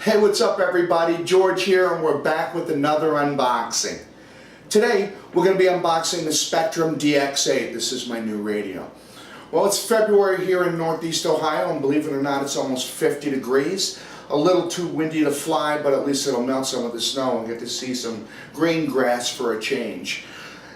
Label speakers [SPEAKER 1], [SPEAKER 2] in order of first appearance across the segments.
[SPEAKER 1] Hey, what's up everybody? George here, and we're back with another unboxing. Today, we're going to be unboxing the Spektrum DX8. This is my new radio. Well, it's February here in Northeast Ohio, and believe it or not, it's almost 50 degrees. A little too windy to fly, but at least it'll melt some of the snow and get to see some green grass for a change.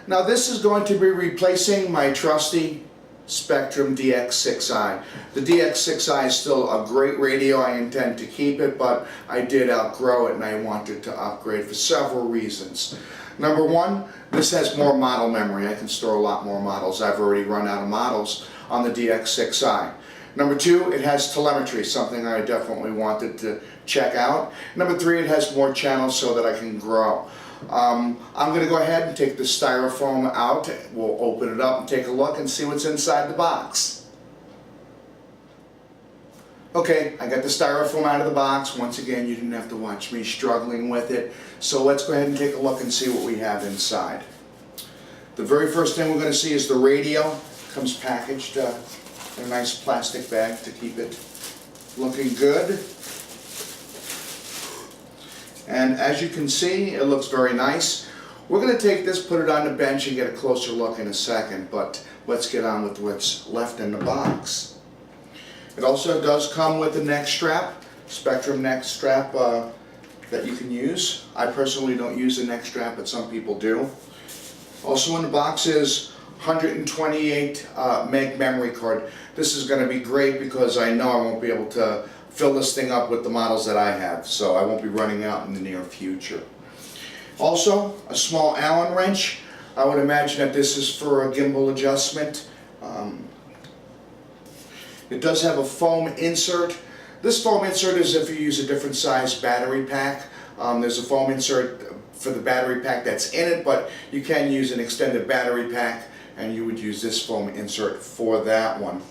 [SPEAKER 1] Now, this is going to be replacing my trusty Spektrum DX6i. The DX6i is still a great radio. I intend to keep it, but I did outgrow it and I wanted to upgrade for several reasons. Number one, this has more model memory. I can store a lot more models. I've already run out of models on the DX6i. Number two, it has telemetry, something I definitely wanted to check out. Number three, it has more channels so that I can grow. I'm going to go ahead and take the styrofoam out. We'll open it up and take a look and see what's inside the box. Okay, I got the styrofoam out of the box. Once again, you didn't have to watch me struggling with it. So let's go ahead and take a look and see what we have inside. The very first thing we're going to see is the radio. It comes packaged in a nice plastic bag to keep it looking good. And as you can see, it looks very nice. We're going to take this, put it on the bench, and get a closer look in a second, but let's get on with what's left in the box. It also does come with a neck strap, Spektrum neck strap that you can use. I personally don't use a neck strap, but some people do. Also in the box is 128 meg memory card. This is going to be great because I know I won't be able to fill this thing up with the models that I have, so I won't be running out in the near future. Also, a small Allen wrench. I would imagine that this is for a gimbal adjustment. It does have a foam insert. This foam insert is if you use a different size battery pack. There's a foam insert for the battery pack that's in it, but you can use an extended battery pack, and you would use this foam insert for that one.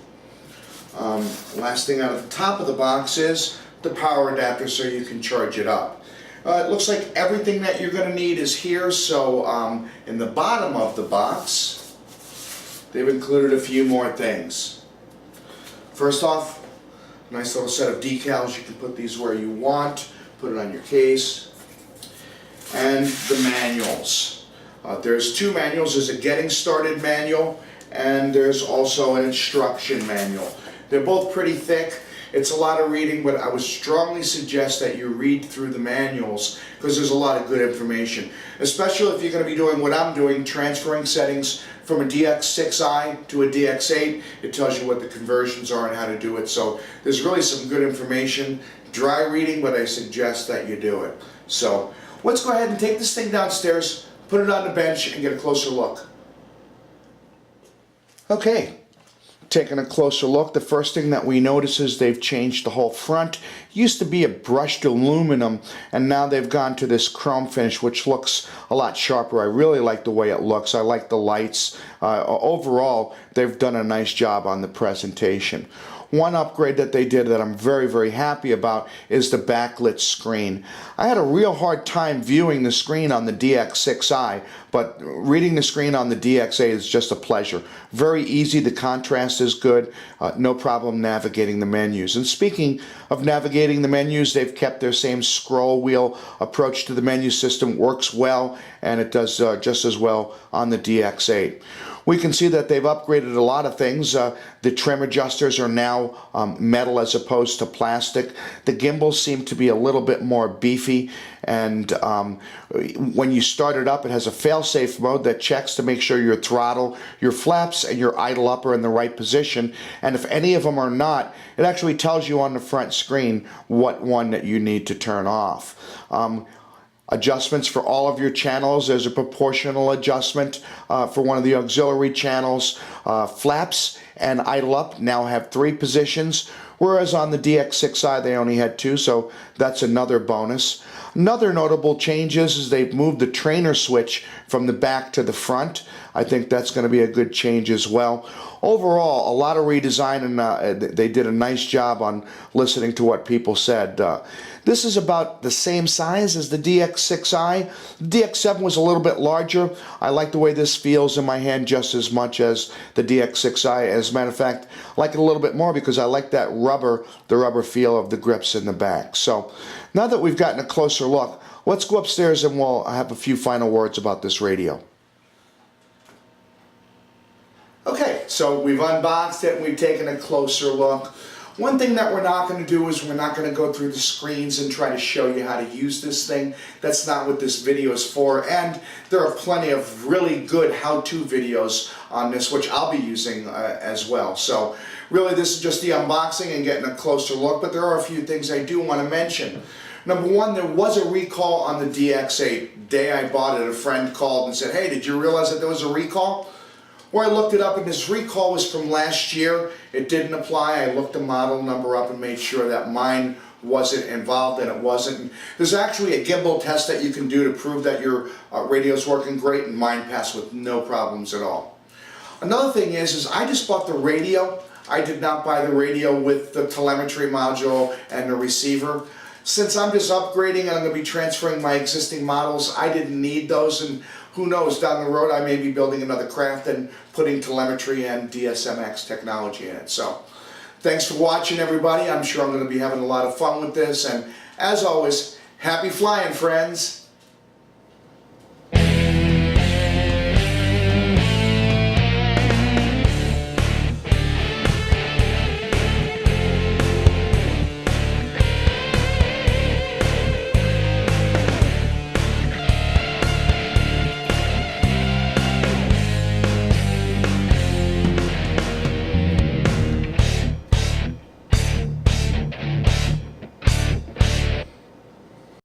[SPEAKER 1] Last thing out of the top of the box is the power adapter so you can charge it up. It looks like everything that you're going to need is here, so in the bottom of the box they've included a few more things. First off, nice little set of decals. You can put these where you want, put it on your case. And the manuals. There's two manuals. There's a getting started manual and there's also an instruction manual. They're both pretty thick. It's a lot of reading, but I would strongly suggest that you read through the manuals because there's a lot of good information, especially if you're going to be doing what I'm doing, transferring settings from a DX6i to a DX8. It tells you what the conversions are and how to do it. So there's really some good information. Dry reading, but I suggest that you do it. So let's go ahead and take this thing downstairs, put it on the bench, and get a closer look. Okay. Taking a closer look, the first thing that we notice is they've changed the whole front. It used to be a brushed aluminum, and now they've gone to this chrome finish, which looks a lot sharper. I really like the way it looks. I like the lights. Overall, they've done a nice job on the presentation. One upgrade that they did that I'm very, very happy about is the backlit screen. I had a real hard time viewing the screen on the DX6i, but reading the screen on the DX8 is just a pleasure. Very easy, the contrast is good, no problem navigating the menus. And speaking of navigating the menus, they've kept their same scroll wheel approach to the menu system. Works well, and it does just as well on the DX8. We can see that they've upgraded a lot of things. The trim adjusters are now metal as opposed to plastic. The gimbals seem to be a little bit more beefy, and when you start it up, it has a fail-safe mode that checks to make sure your throttle, your flaps, and your idle up are in the right position. And if any of them are not, it actually tells you on the front screen what one that you need to turn off. Adjustments for all of your channels. There's a proportional adjustment for one of the auxiliary channels. Flaps and idle up now have 3 positions, whereas on the DX6i they only had 2, so that's another bonus. Another notable change is they've moved the trainer switch from the back to the front. I think that's going to be a good change as well. Overall, a lot of redesign, and they did a nice job on listening to what people said. This is about the same size as the DX6i. The DX7 was a little bit larger. I like the way this feels in my hand just as much as the DX6i. As a matter of fact, I like it a little bit more because I like that rubber, the rubber feel of the grips in the back. So now that we've gotten a closer look, let's go upstairs and we'll have a few final words about this radio. Okay, so we've unboxed it and we've taken a closer look. One thing that we're not going to do is we're not going to go through the screens and try to show you how to use this thing. That's not what this video is for, and there are plenty of really good how-to videos on this, which I'll be using as well. So really this is just the unboxing and getting a closer look, but there are a few things I do want to mention. Number one, there was a recall on the DX8. The day I bought it, a friend called and said, "Hey, did you realize that there was a recall?" Well, I looked it up, and this recall was from last year. It didn't apply. I looked the model number up and made sure that mine wasn't involved, and it wasn't. There's actually a gimbal test that you can do to prove that your radio's working great, and mine passed with no problems at all. Another thing is I just bought the radio. I did not buy the radio with the telemetry module and the receiver. Since I'm just upgrading and I'm going to be transferring my existing models, I didn't need those, and who knows, down the road I may be building another craft and putting telemetry and DSMX technology in it. So thanks for watching, everybody. I'm sure I'm going to be having a lot of fun with this, and as always, happy flying, friends.